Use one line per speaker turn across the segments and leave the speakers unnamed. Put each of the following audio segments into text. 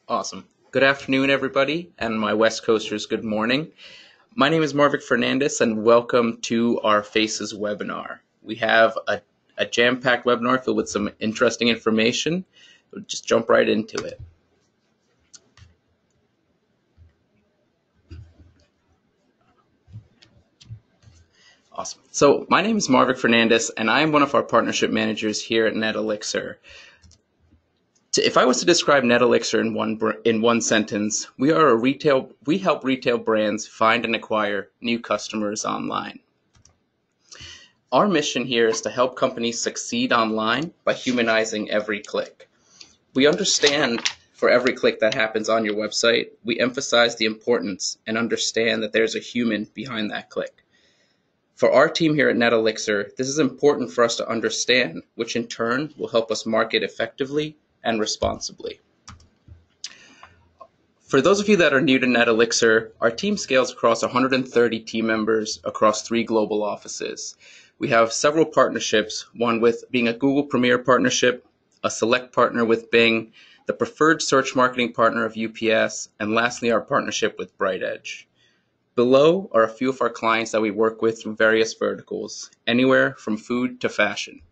Awesome. Good afternoon, everybody, and my West Coasters, good morning. My name is Marvick Fernandez, and welcome to our FACES webinar. We have a jam-packed webinar filled with some interesting information. We'll just jump right into it. Awesome. So my name is Marvick Fernandez, and I am one of our partnership managers here at NetElixir. If I was to describe NetElixir in one sentence, we help retail brands find and acquire new customers online. Our mission here is to help companies succeed online by humanizing every click. We understand for every click that happens on your website, we emphasize the importance and understand that there's a human behind that click. For our team here at NetElixir, this is important for us to understand, which in turn will help us market effectively and responsibly. For those of you that are new to NetElixir, our team scales across 130 team members across 3 global offices. We have several partnerships, one with being a Google Premier partnership, a select partner with Bing, the preferred search marketing partner of UPS, and lastly, our partnership with BrightEdge. Below are a few of our clients that we work with through various verticals, anywhere from food to fashion.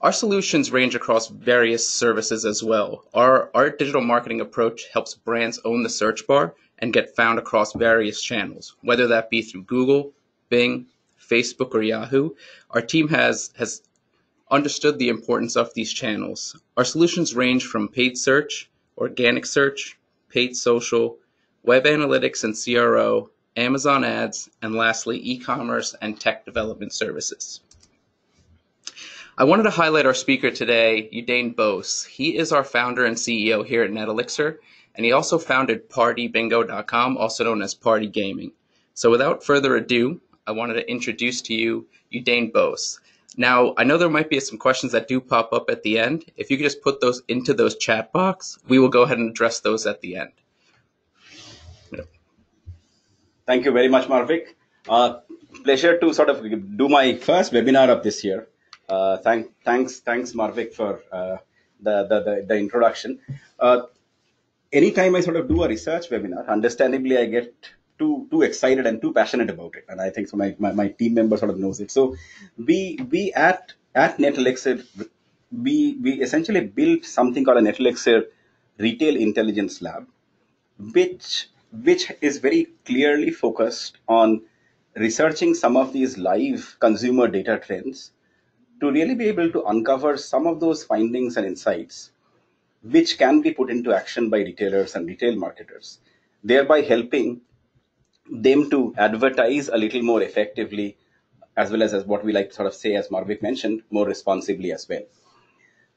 Our solutions range across various services as well. Our digital marketing approach helps brands own the search bar and get found across various channels, whether that be through Google, Bing, Facebook, or Yahoo. Our team has understood the importance of these channels. Our solutions range from paid search, organic search, paid social, web analytics and CRO, Amazon ads, and lastly, e-commerce and tech development services. I wanted to highlight our speaker today, Udain Bose. He is our founder and CEO here at NetElixir, and he also founded PartyBingo.com, also known as Party Gaming. So without further ado, I wanted to introduce to you Udain Bose. Now, I know there might be some questions that do pop up at the end. If you could just put those into those chat box, we will go ahead and address those at the end.
Thank you very much, Marvick. Pleasure to sort of do my first webinar of this year. Thanks, Marvick, for the introduction. Anytime I sort of do a research webinar, understandably, I get too excited and too passionate about it, and I think so. My team member sort of knows it. So we at NetElixir, we essentially built something called a NetElixir Retail Intelligence Lab, which is very clearly focused on researching some of these live consumer data trends to really be able to uncover some of those findings and insights which can be put into action by retailers and retail marketers, thereby helping them to advertise a little more effectively, as well as what we like to sort of say, as Marvick mentioned, more responsibly as well.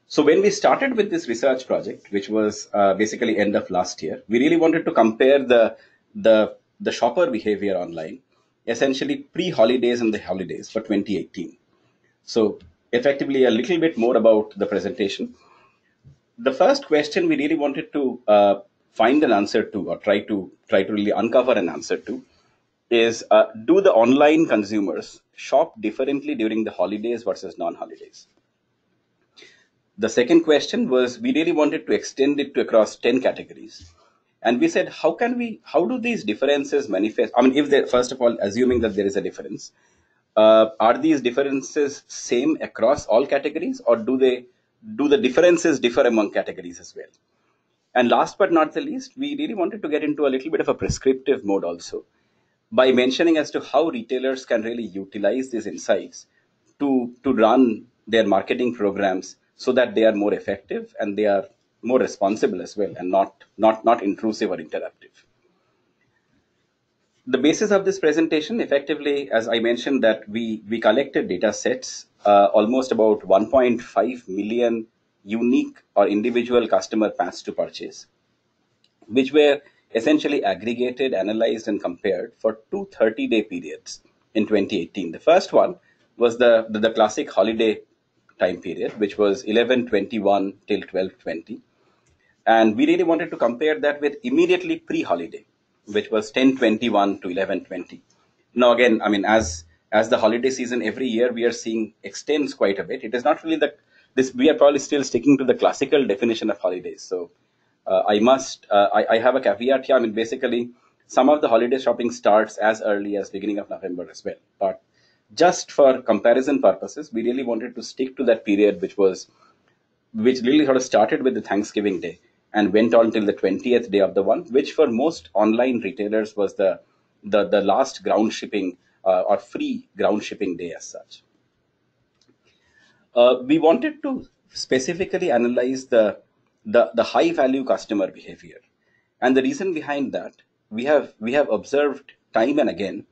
So when we started with this research project, which was basically end of last year, we really wanted to compare the shopper behavior online, essentially pre-holidays and the holidays for 2018. So effectively a little bit more about the presentation. The first question we really wanted to find an answer to, or try to really uncover an answer to, is do the online consumers shop differently during the holidays versus non-holidays? The second question was, we really wanted to extend it to across 10 categories. And we said, how do these differences manifest? I mean, first of all, assuming that there is a difference, are these differences same across all categories, or do the differences differ among categories as well? And last but not the least, we really wanted to get into a little bit of a prescriptive mode also, by mentioning as to how retailers can really utilize these insights to run their marketing programs so that they are more effective and they are more responsible as well, and not intrusive or interruptive. The basis of this presentation, effectively, as I mentioned, that we collected data sets, almost about 1.5 million unique or individual customer paths to purchase, which were essentially aggregated, analyzed, and compared for 2 30-day periods in 2018. The first one was the classic holiday time period, which was 11/21 till 12/20. And we really wanted to compare that with immediately pre-holiday, which was 10/21 to 11/20. Now, again, I mean, as the holiday season every year we are seeing extends quite a bit. It is not really we are probably still sticking to the classical definition of holidays. So I have a caveat here. I mean, basically, some of the holiday shopping starts as early as beginning of November as well. But just for comparison purposes, we really wanted to stick to that period, which really sort of started with the Thanksgiving Day and went on till the 20th day of the month, which for most online retailers was the last ground shipping or free ground shipping day as such. We wanted to specifically analyze the high value customer behavior, and the reason behind that, we have observed time and again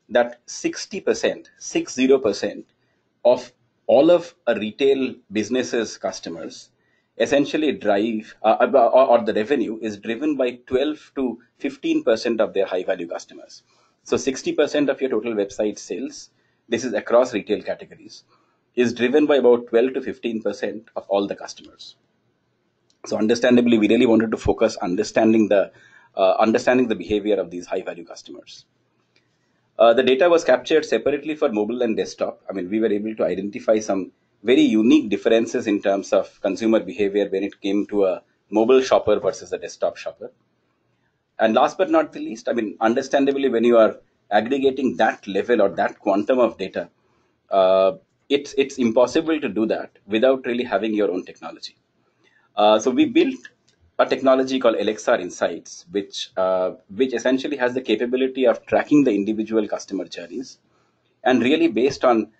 that 60%, 60% of all of a retail business's customers essentially drive or the revenue is driven by 12 to 15% of their high value customers. So 60% of your total website sales, this is across retail categories, is driven by about 12 to 15% of all the customers. So understandably, we really wanted to focus understanding the behavior of these high value customers. The data was captured separately for mobile and desktop. I mean, we were able to identify some very unique differences in terms of consumer behavior when it came to a mobile shopper versus a desktop shopper. And last but not the least, I mean, understandably, when you are aggregating that level or that quantum of data, it's impossible to do that without really having your own technology. So we built a technology called LXR Insights, which essentially has the capability of tracking the individual customer journeys, and really based on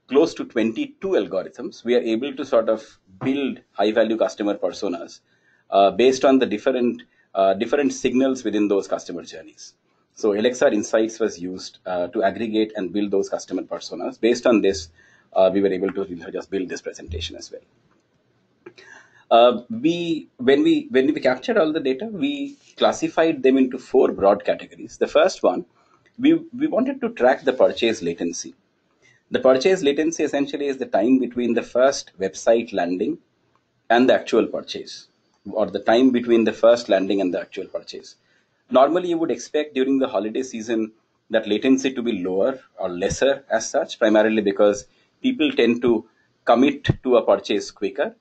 close to 22 algorithms, we are able to sort of build high value customer personas based on the different signals within those customer journeys. So LXR Insights was used to aggregate and build those customer personas. Based on this, we were able to just build this presentation as well. When we captured all the data, we classified them into four broad categories. The first one, we wanted to track the purchase latency. The purchase latency essentially is the time between the first website landing and the actual purchase, or the time between the first landing and the actual purchase. Normally, you would expect during the holiday season that latency to be lower or lesser as such, primarily because people tend to commit to a purchase quicker.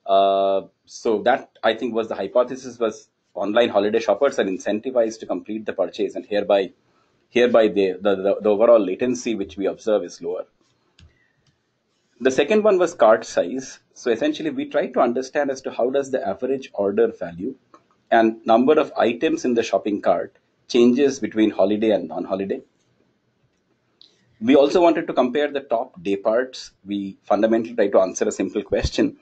So that, I think, was the hypothesis, was online holiday shoppers are incentivized to complete the purchase, and hereby the overall latency which we observe is lower. The second one was cart size. So essentially, we tried to understand as to how does the average order value and number of items in the shopping cart changes between holiday and non-holiday. We also wanted to compare the top day parts. We fundamentally tried to answer a simple question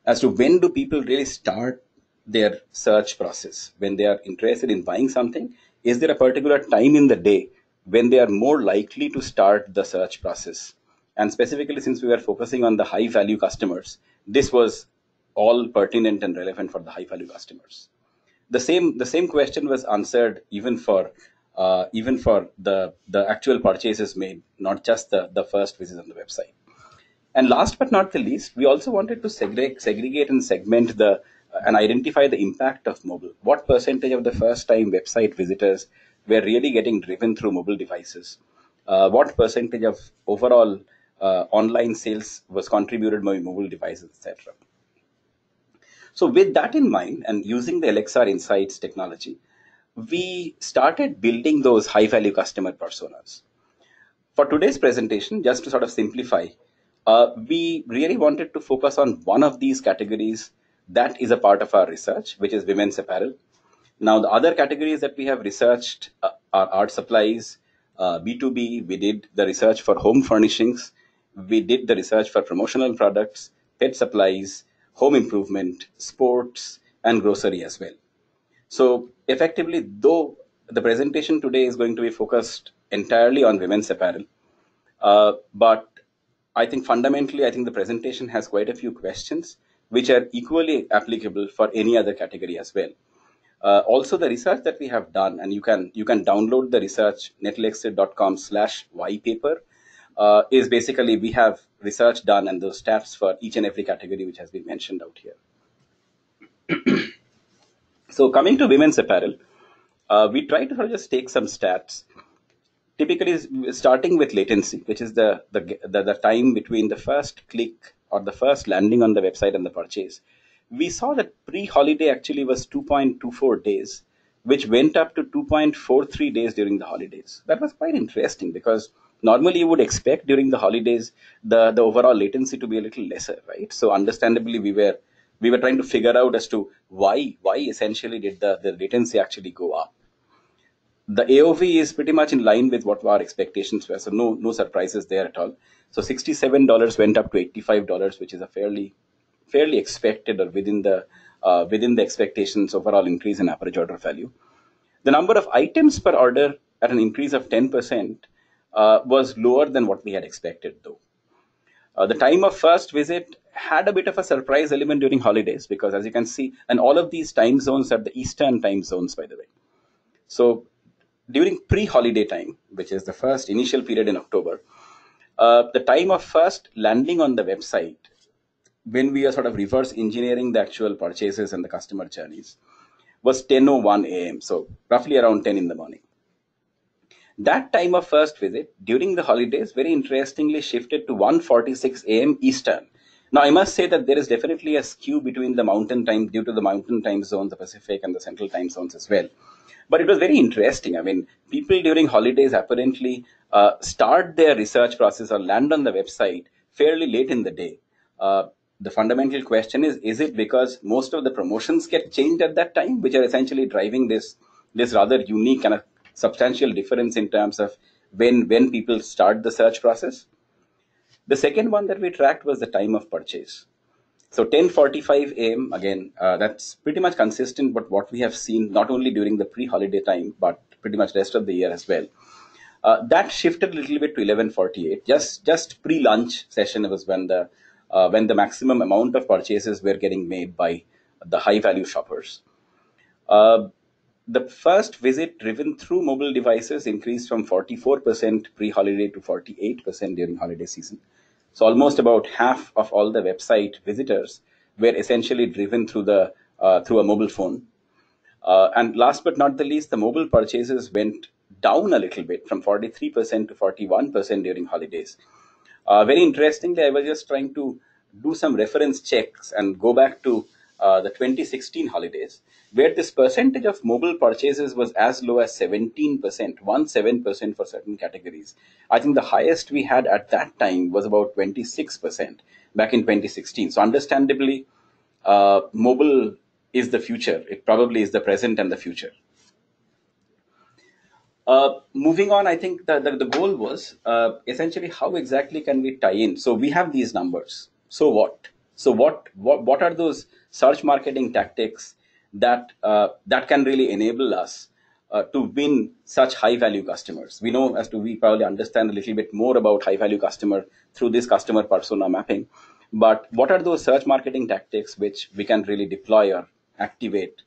as to when do people really start their search process. When they are interested in buying something, is there a particular time in the day when they are more likely to start the search process? And specifically, since we were focusing on the high value customers, this was all pertinent and relevant for the high value customers. The same question was answered even for the actual purchases made, not just the first visit on the website. And last but not the least, we also wanted to segregate and segment and identify the impact of mobile. What percentage of the first time website visitors were really getting driven through mobile devices? What percentage of overall online sales was contributed by mobile devices, etc. So with that in mind, and using the LXR Insights technology, we started building those high value customer personas. For today's presentation, just to sort of simplify, we really wanted to focus on one of these categories that is a part of our research, which is women's apparel. Now, the other categories that we have researched are art supplies, B2B. We did the research for home furnishings. We did the research for promotional products, pet supplies, home improvement, sports, and grocery as well. So effectively, though the presentation today is going to be focused entirely on women's apparel, but I think fundamentally, I think the presentation has quite a few questions which are equally applicable for any other category as well. Also, the research that we have done, and you can download the research netlexit.com/ypaper, is basically we have research done and those stats for each and every category which has been mentioned out here. So coming to women's apparel, we try to just take some stats. Typically, starting with latency, which is the time between the first click or the first landing on the website and the purchase. we saw that pre-holiday actually was 2.24 days, which went up to 2.43 days during the holidays. That was quite interesting because normally you would expect during the holidays the overall latency to be a little lesser, right? So understandably, we were trying to figure out as to why essentially did the latency actually go up. The AOV is pretty much in line with what our expectations were, so no surprises there at all. So $67 went up to $85, which is a fairly expected or within the expectations overall increase in average order value. The number of items per order at an increase of 10% was lower than what we had expected, though. The time of first visit had a bit of a surprise element during holidays because, as you can see, and all of these time zones are the Eastern time zones, by the way. So during pre-holiday time, which is the first initial period in October, the time of first landing on the website, when we are sort of reverse engineering the actual purchases and the customer journeys, was 10:01 a.m. So roughly around 10 in the morning. That time of first visit during the holidays, very interestingly, shifted to 1:46 a.m. Eastern. Now, I must say that there is definitely a skew between the mountain time due to the mountain time zone, the Pacific and the central time zones as well. But it was very interesting. I mean, people during holidays apparently start their research process or land on the website fairly late in the day. The fundamental question is it because most of the promotions get changed at that time, which are essentially driving this rather unique and a substantial difference in terms of when people start the search process? The second one that we tracked was the time of purchase. So 10:45 a.m. again, that's pretty much consistent with what we have seen not only during the pre-holiday time, but pretty much rest of the year as well. That shifted a little bit to 11:48. Just pre-lunch session was when the maximum amount of purchases were getting made by the high-value shoppers. The first visit driven through mobile devices increased from 44% pre-holiday to 48% during holiday season. So almost about half of all the website visitors were essentially driven through a mobile phone. And last but not the least, the mobile purchases went down a little bit from 43% to 41% during holidays. Very interestingly, I was just trying to do some reference checks and go back to the 2016 holidays, where this percentage of mobile purchases was as low as 17%, 17% for certain categories. I think the highest we had at that time was about 26% back in 2016. So understandably, mobile is the future. It probably is the present and the future. Moving on, I think the goal was essentially how exactly can we tie in. So we have these numbers. So what? So what are those search marketing tactics that can really enable us to win such high value customers? We know we probably understand a little bit more about high value customer through this customer persona mapping. But what are those search marketing tactics which we can really deploy or activate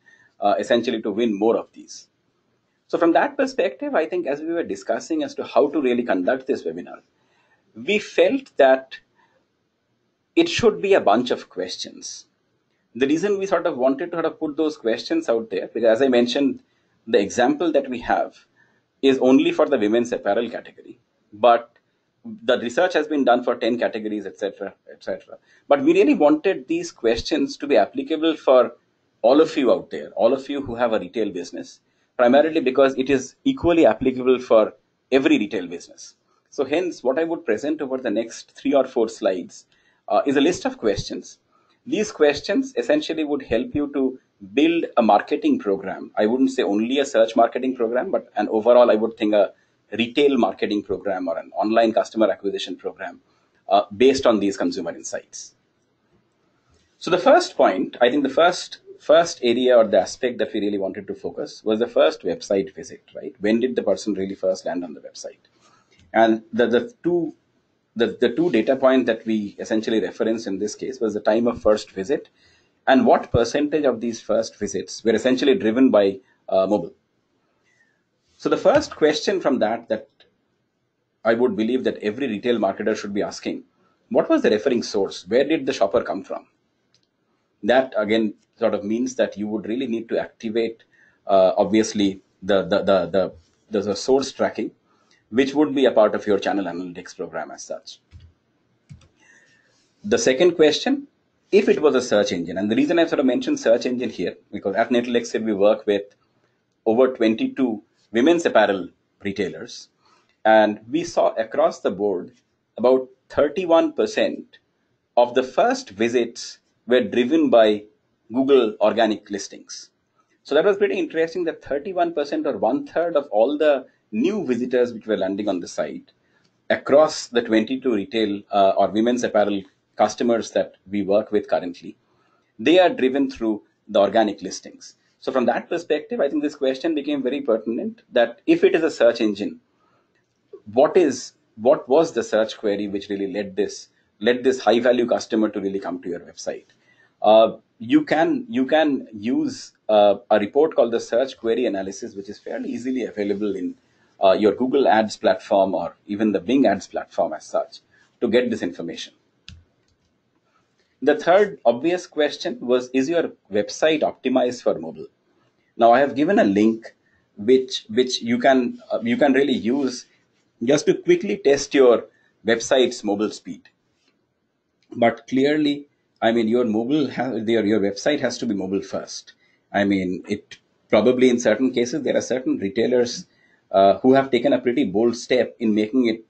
essentially to win more of these? So from that perspective, I think as we were discussing as to how to really conduct this webinar, we felt that it should be a bunch of questions. The reason we sort of wanted to put those questions out there, because as I mentioned, the example that we have is only for the women's apparel category, but the research has been done for 10 categories, etc., etc. But we really wanted these questions to be applicable for all of you out there, all of you who have a retail business, primarily because it is equally applicable for every retail business. So hence, what I would present over the next 3 or 4 slides is a list of questions. These questions essentially would help you to build a marketing program. I wouldn't say only a search marketing program, but an overall, I would think a retail marketing program or an online customer acquisition program based on these consumer insights. So the first point, I think the first area or the aspect that we really wanted to focus was the first website visit, right? When did the person really first land on the website? And the two data points that we essentially referenced in this case was the time of first visit and what percentage of these first visits were essentially driven by mobile. So the first question from that I would believe that every retail marketer should be asking, what was the referring source? Where did the shopper come from? That again sort of means that you would really need to activate obviously the source tracking, which would be a part of your channel analytics program as such. The second question if it was a search engine, and the reason I sort of mentioned search engine here, because at Netflix we work with over 22 women's apparel retailers, and we saw across the board about 31% of the first visits were driven by Google organic listings. So that was pretty interesting that 31% or one third of all the new visitors which were landing on the site across the 22 retail or women's apparel customers that we work with currently, they are driven through the organic listings. So from that perspective, I think this question became very pertinent that if it is a search engine, what was the search query which really led this high value customer to really come to your website? You can use a report called the search query analysis, which is fairly easily available in your Google Ads platform or even the Bing Ads platform as such to get this information. The third obvious question was, is your website optimized for mobile? Now I have given a link which you can really use just to quickly test your website's mobile speed. But clearly, I mean, your website has to be mobile first. I mean, it probably in certain cases there are certain retailers who have taken a pretty bold step in making it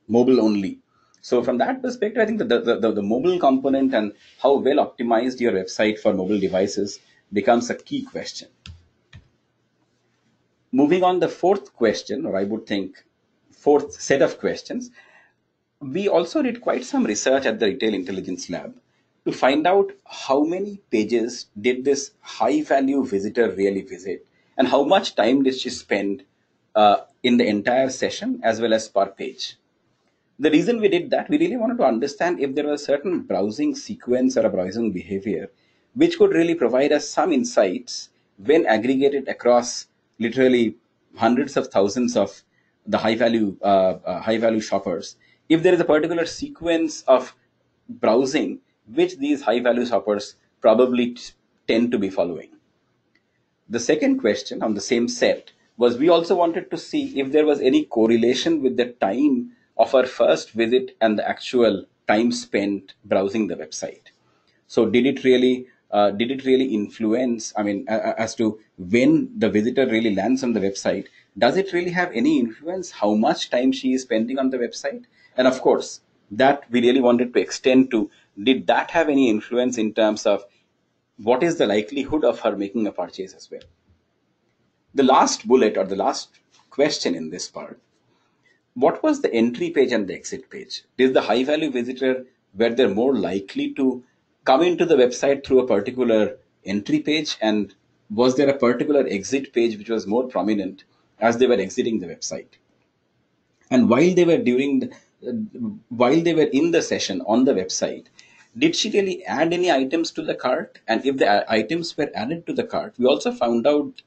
mobile only. So from that perspective, I think the mobile component and how well optimized your website for mobile devices becomes a key question. Moving on, the fourth question, or I would think fourth set of questions, we also did quite some research at the Retail Intelligence Lab to find out how many pages did this high value visitor really visit and how much time did she spend in the entire session as well as per page. The reason we did that, we really wanted to understand if there was a certain browsing sequence or a browsing behavior which could really provide us some insights when aggregated across literally hundreds of thousands of the high value shoppers. If there is a particular sequence of browsing which these high value shoppers probably tend to be following. The second question on the same set was, we also wanted to see if there was any correlation with the time of our first visit and the actual time spent browsing the website. So did it really influence, I mean, as to when the visitor really lands on the website, does it really have any influence how much time she is spending on the website? And of course, that we really wanted to extend to, did that have any influence in terms of what is the likelihood of her making a purchase as well? The last bullet or the last question in this part, what was the entry page and the exit page? Is the high value visitor, were they more likely to come into the website through a particular entry page, and was there a particular exit page which was more prominent as they were exiting the website? And while they were in the session on the website, did she really add any items to the cart? And if the items were added to the cart, we also found out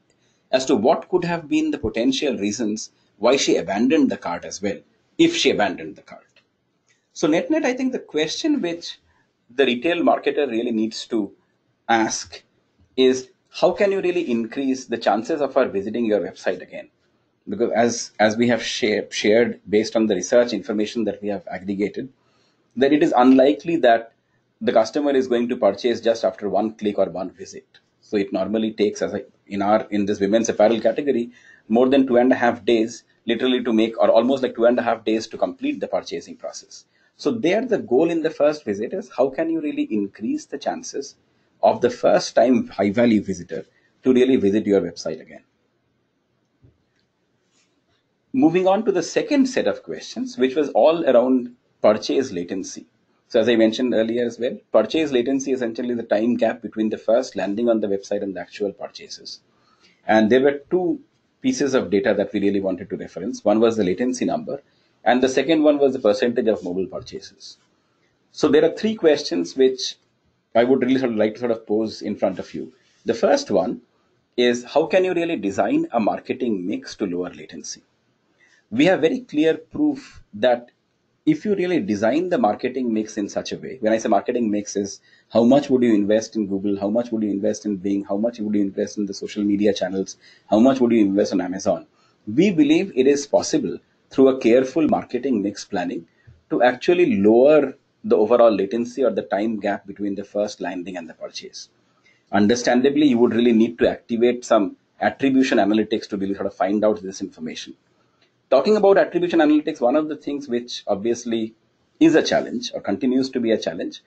as to what could have been the potential reasons why she abandoned the cart as well, if she abandoned the cart. So net, I think the question which the retail marketer really needs to ask is, how can you really increase the chances of her visiting your website again? Because as we have shared based on the research information that we have aggregated, that it is unlikely that the customer is going to purchase just after one click or one visit. So it normally takes, in this women's apparel category, more than 2.5 days literally to make, or almost like 2.5 days to complete the purchasing process. So there, the goal in the first visit is, how can you really increase the chances of the first time high value visitor to really visit your website again? Moving on to the second set of questions, which was all around purchase latency. So as I mentioned earlier as well, purchase latency is essentially the time gap between the first landing on the website and the actual purchases. And there were two pieces of data that we really wanted to reference. One was the latency number, and the second one was the percentage of mobile purchases. So there are three questions which I would really like to pose in front of you. The first one is, how can you really design a marketing mix to lower latency? We have very clear proof that if you really design the marketing mix in such a way, when I say marketing mix is, how much would you invest in Google, how much would you invest in Bing, how much would you invest in the social media channels, how much would you invest on Amazon? We believe it is possible through a careful marketing mix planning to actually lower the overall latency or the time gap between the first landing and the purchase. Understandably, you would really need to activate some attribution analytics to really sort of find out this information. Talking about attribution analytics, one of the things which obviously is a challenge or continues to be a challenge,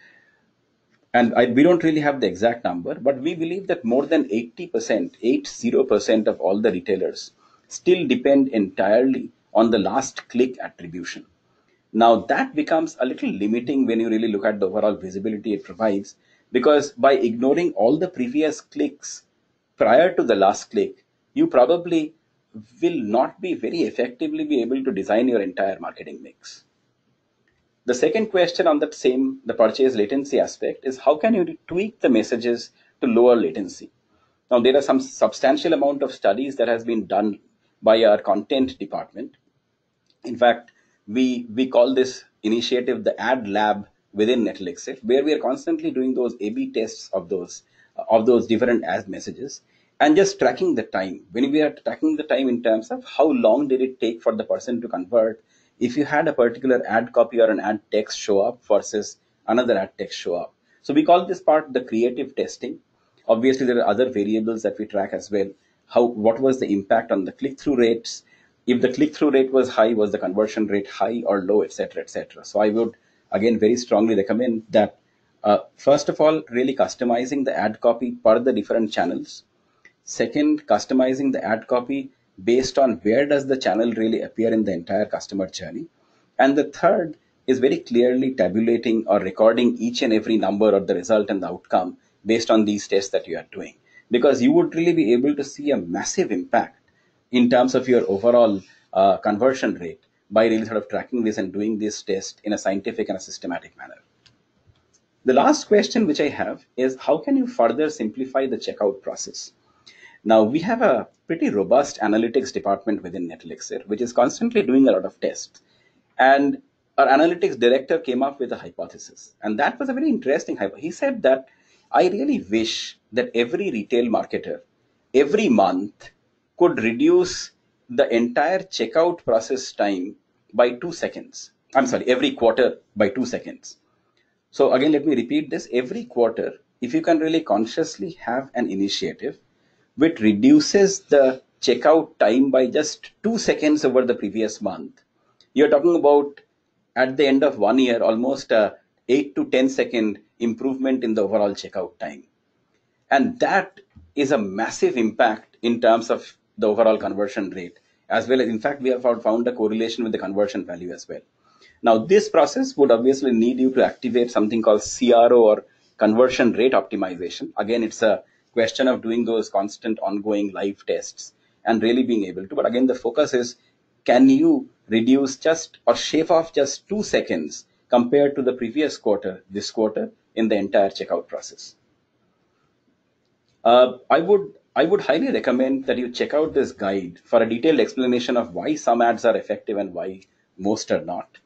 and we don't really have the exact number, but we believe that more than 80%, 80% of all the retailers still depend entirely on the last click attribution. Now that becomes a little limiting when you really look at the overall visibility it provides, because by ignoring all the previous clicks prior to the last click, you probably will not be very effectively be able to design your entire marketing mix. The second question on that same, the purchase latency aspect, is how can you tweak the messages to lower latency? Now, there are some substantial amount of studies that has been done by our content department. In fact, we call this initiative the Ad Lab within Netlixir, where we are constantly doing those A/B tests of those different ad messages and just tracking the time. When we are tracking the time in terms of how long did it take for the person to convert, if you had a particular ad copy or an ad text show up versus another ad text show up. So we call this part the creative testing. Obviously, there are other variables that we track as well. What was the impact on the click-through rates? If the click-through rate was high, was the conversion rate high or low, etc., etc. So I would again very strongly recommend that first of all, really customizing the ad copy per the different channels. Second, customizing the ad copy based on where does the channel really appear in the entire customer journey. And the third is very clearly tabulating or recording each and every number or the result and the outcome based on these tests that you are doing. Because you would really be able to see a massive impact in terms of your overall conversion rate by really sort of tracking this and doing this test in a scientific and a systematic manner. The last question which I have is how can you further simplify the checkout process? Now, we have a pretty robust analytics department within Netlixir, which is constantly doing a lot of tests. And our analytics director came up with a hypothesis. And that was a very interesting hypothesis. He said that I really wish that every retail marketer every month could reduce the entire checkout process time by 2 seconds. I'm sorry, every quarter by 2 seconds. So again, let me repeat this. Every quarter, if you can really consciously have an initiative which reduces the checkout time by just 2 seconds over the previous month, you're talking about at the end of 1 year, almost a 8 to 10 second improvement in the overall checkout time. And that is a massive impact in terms of the overall conversion rate, as well as, in fact, we have found a correlation with the conversion value as well. Now, this process would obviously need you to activate something called CRO or conversion rate optimization. Again, it's a question of doing those constant ongoing live tests and really being able to. But again, the focus is, can you reduce just or shave off just 2 seconds compared to the previous quarter, this quarter, in the entire checkout process? I would highly recommend that you check out this guide for a detailed explanation of why some ads are effective and why most are not.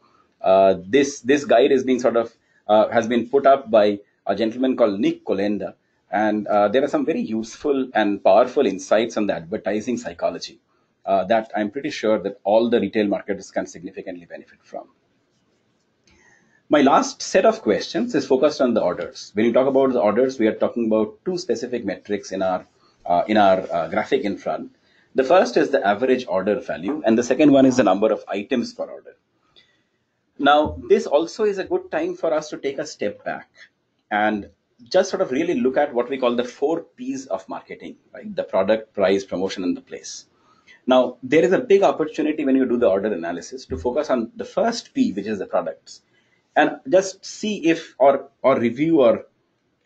This guide is being has been put up by a gentleman called Nick Kolenda, and there are some very useful and powerful insights on the advertising psychology that I'm pretty sure that all the retail marketers can significantly benefit from. My last set of questions is focused on the orders. When you talk about the orders, we are talking about two specific metrics in our graphic in front. The first is the average order value, and the second one is the number of items per order. Now, this also is a good time for us to take a step back and just sort of really look at what we call the 4 P's of marketing, right? The product, price, promotion, and the place. Now, there is a big opportunity when you do the order analysis to focus on the first P, which is the products, and just see if or review or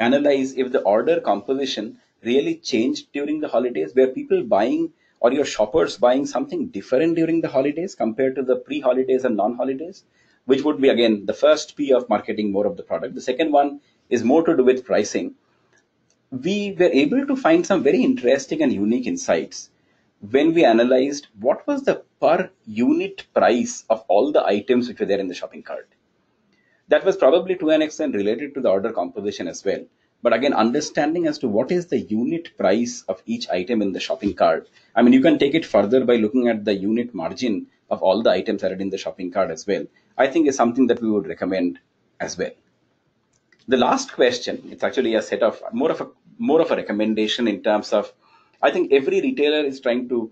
analyze if the order composition really changed during the holidays. Were people buying or your shoppers buying something different during the holidays compared to the pre-holidays and non-holidays, which would be again the first P of marketing more of the product. The second one is more to do with pricing. We were able to find some very interesting and unique insights when we analyzed what was the per unit price of all the items which were there in the shopping cart. That was probably to an extent related to the order composition as well. But again, understanding as to what is the unit price of each item in the shopping cart. I mean, you can take it further by looking at the unit margin of all the items that are in the shopping cart as well. I think is something that we would recommend as well. The last question, it's actually a set of more of a recommendation in terms of, I think every retailer is trying to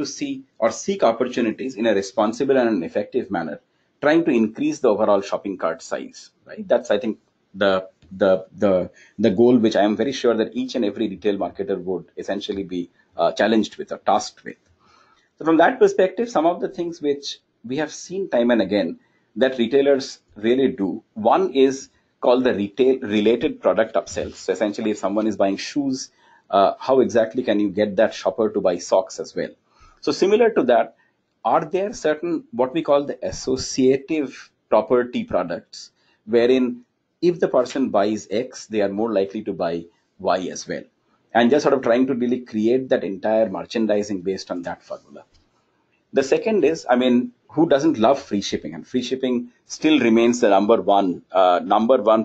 see or seek opportunities in a responsible and an effective manner, trying to increase the overall shopping cart size. Right. That's, I think, the goal which I am very sure that each and every retail marketer would essentially be challenged with or tasked with. So from that perspective, some of the things which we have seen time and again that retailers really do. One is called the retail related product upsells. So essentially, if someone is buying shoes, how exactly can you get that shopper to buy socks as well? So similar to that, are there certain what we call the associative property products, wherein if the person buys X, they are more likely to buy Y as well, and just sort of trying to really create that entire merchandising based on that formula. The second is, I mean, who doesn't love free shipping? And free shipping still remains the number one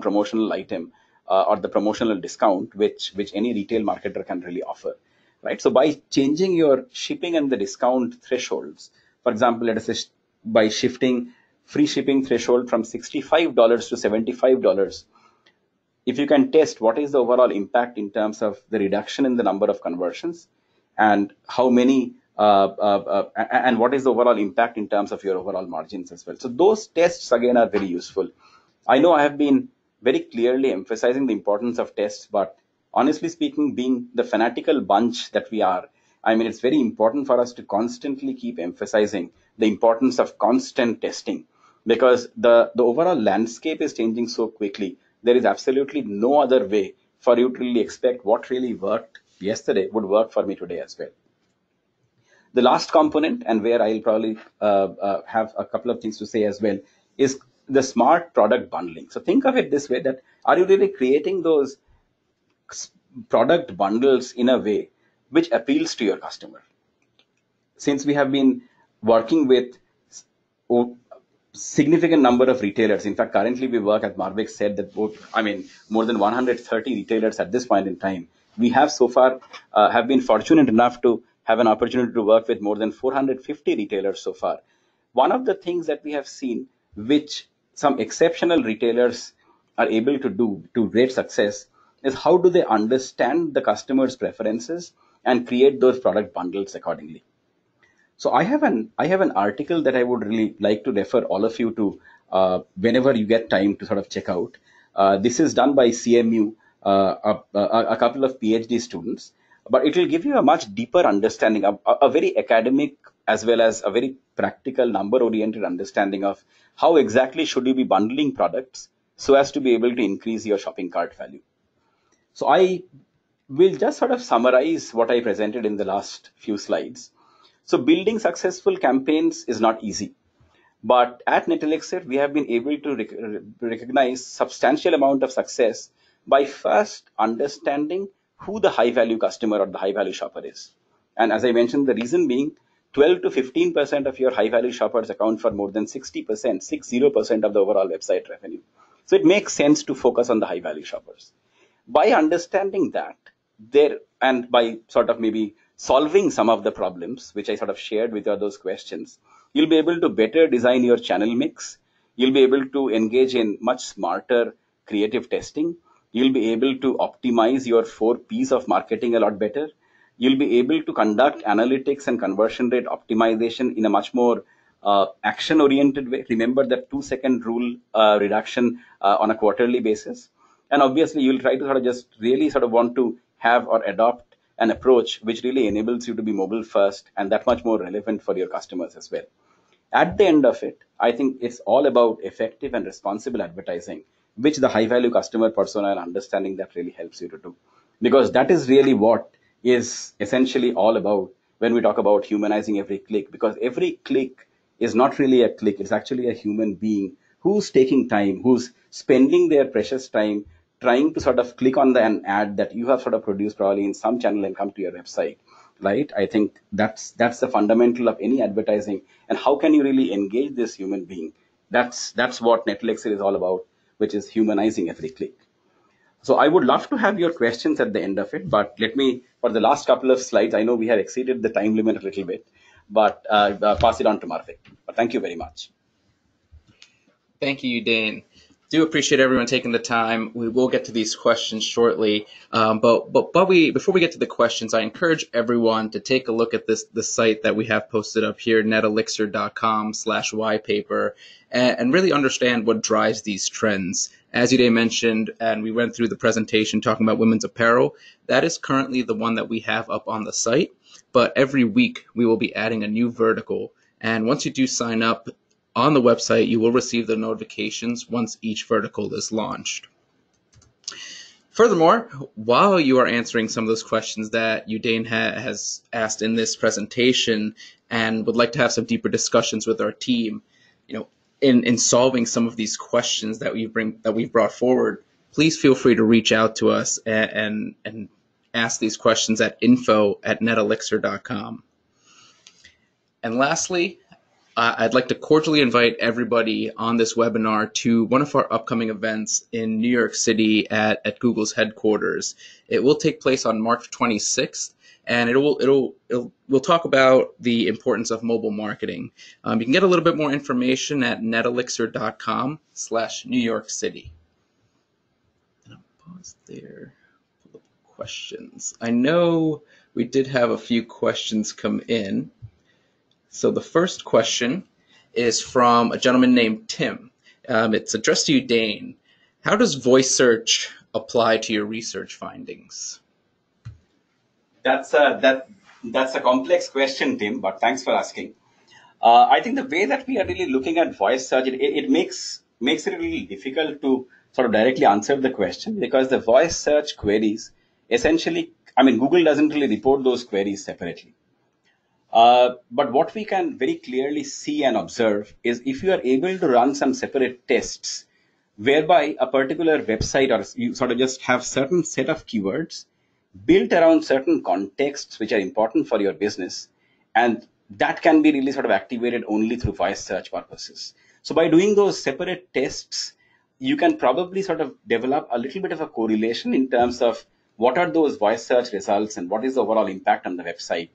promotional item or the promotional discount which any retail marketer can really offer, right? So by changing your shipping and the discount thresholds, for example, let us say by shifting free shipping threshold from $65 to $75, if you can test what is the overall impact in terms of the reduction in the number of conversions and how many and what is the overall impact in terms of your overall margins as well. So those tests again are very useful. I know I have been very clearly emphasizing the importance of tests, but honestly speaking, being the fanatical bunch that we are, I mean, it's very important for us to constantly keep emphasizing the importance of constant testing, because the overall landscape is changing so quickly. There is absolutely no other way for you to really expect what really worked yesterday would work for me today as well. The last component, and where I'll probably have a couple of things to say as well, is the smart product bundling. So think of it this way: that are you really creating those product bundles in a way which appeals to your customer? Since we have been working with significant number of retailers. In fact, currently we work, as Marvik said, that more than 130 retailers at this point in time. We have so far have been fortunate enough to have an opportunity to work with more than 450 retailers so far. One of the things that we have seen, which some exceptional retailers are able to do to great success, is how do they understand the customer's preferences and create those product bundles accordingly. So I have an article that I would really like to refer all of you to whenever you get time to sort of check out. This is done by CMU, a couple of PhD students, but it will give you a much deeper understanding, a very academic as well as a very practical, number-oriented understanding of how exactly should you be bundling products so as to be able to increase your shopping cart value. So I will just sort of summarize what I presented in the last few slides. So building successful campaigns is not easy, but at NetElixir, we have been able to recognize substantial amount of success by first understanding who the high value customer or the high value shopper is. And as I mentioned, the reason being 12 to 15% of your high value shoppers account for more than 60% of the overall website revenue. So it makes sense to focus on the high value shoppers. By understanding that, and by sort of maybe solving some of the problems which I sort of shared with you, those questions, you'll be able to better design your channel mix. You'll be able to engage in much smarter creative testing. You'll be able to optimize your 4Ps of marketing a lot better. You'll be able to conduct analytics and conversion rate optimization in a much more action oriented way. Remember that 2-second rule reduction on a quarterly basis. And obviously, you'll try to sort of just really sort of want to have or adopt an approach which really enables you to be mobile first and that much more relevant for your customers as well. At the end of it, I think it's all about effective and responsible advertising, which the high value customer persona and understanding that really helps you to do. Because that is really what is essentially all about when we talk about humanizing every click, because every click is not really a click. It's actually a human being who's taking time, who's spending their precious time trying to sort of click on an ad that you have sort of produced probably in some channel and come to your website, right? I think that's the fundamental of any advertising. And how can you really engage this human being? That's what NetElixir is all about, which is humanizing every click. So I would love to have your questions at the end of it, but let me, for the last couple of slides, I know we have exceeded the time limit a little bit, but pass it on to Marvik. But thank you very much.
Thank you, Dan. Do appreciate everyone taking the time. We will get to these questions shortly, before we get to the questions, I encourage everyone to take a look at the site that we have posted up here, netelixir.com/ypaper, and really understand what drives these trends. As Uday mentioned, and we went through the presentation talking about women's apparel, that is currently the one that we have up on the site. But every week we will be adding a new vertical, and once you do sign up on the website, you will receive the notifications once each vertical is launched. Furthermore, while you are answering some of those questions that Udain has asked in this presentation and would like to have some deeper discussions with our team, in solving some of these questions that we've brought forward, please feel free to reach out to us and ask these questions at info@netelixir.com. And lastly, I'd like to cordially invite everybody on this webinar to one of our upcoming events in New York City at Google's headquarters. It will take place on March 26th, and we'll talk about the importance of mobile marketing. You can get a little bit more information at netelixir.com/New York City. And I'll pause there. Pull up questions. I know we did have a few questions come in. So the first question is from a gentleman named Tim. It's addressed to you, Dane. How does voice search apply to your research findings?
That's a complex question, Tim, but thanks for asking. I think the way that we are really looking at voice search, it makes it really difficult to sort of directly answer the question, because the voice search queries, essentially, Google doesn't really report those queries separately. But what we can very clearly see and observe is if you are able to run some separate tests whereby a particular website, or you sort of just have certain set of keywords built around certain contexts which are important for your business, and that can be really sort of activated only through voice search purposes. So by doing those separate tests, you can probably sort of develop a little bit of a correlation in terms of what are those voice search results and what is the overall impact on the website.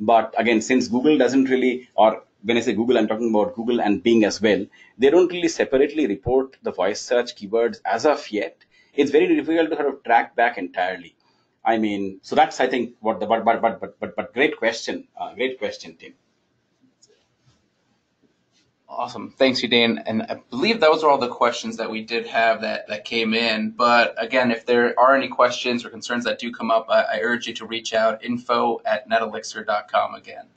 But again, since Google doesn't really, or when I say Google, I'm talking about Google and Bing as well, they don't really separately report the voice search keywords as of yet. It's very difficult to sort of track back entirely. So that's, I think, what but great question, Tim.
Awesome. Thanks, Udain. And I believe those are all the questions that we did have that came in. But again, if there are any questions or concerns that do come up, I urge you to reach out, info@netelixir.com again.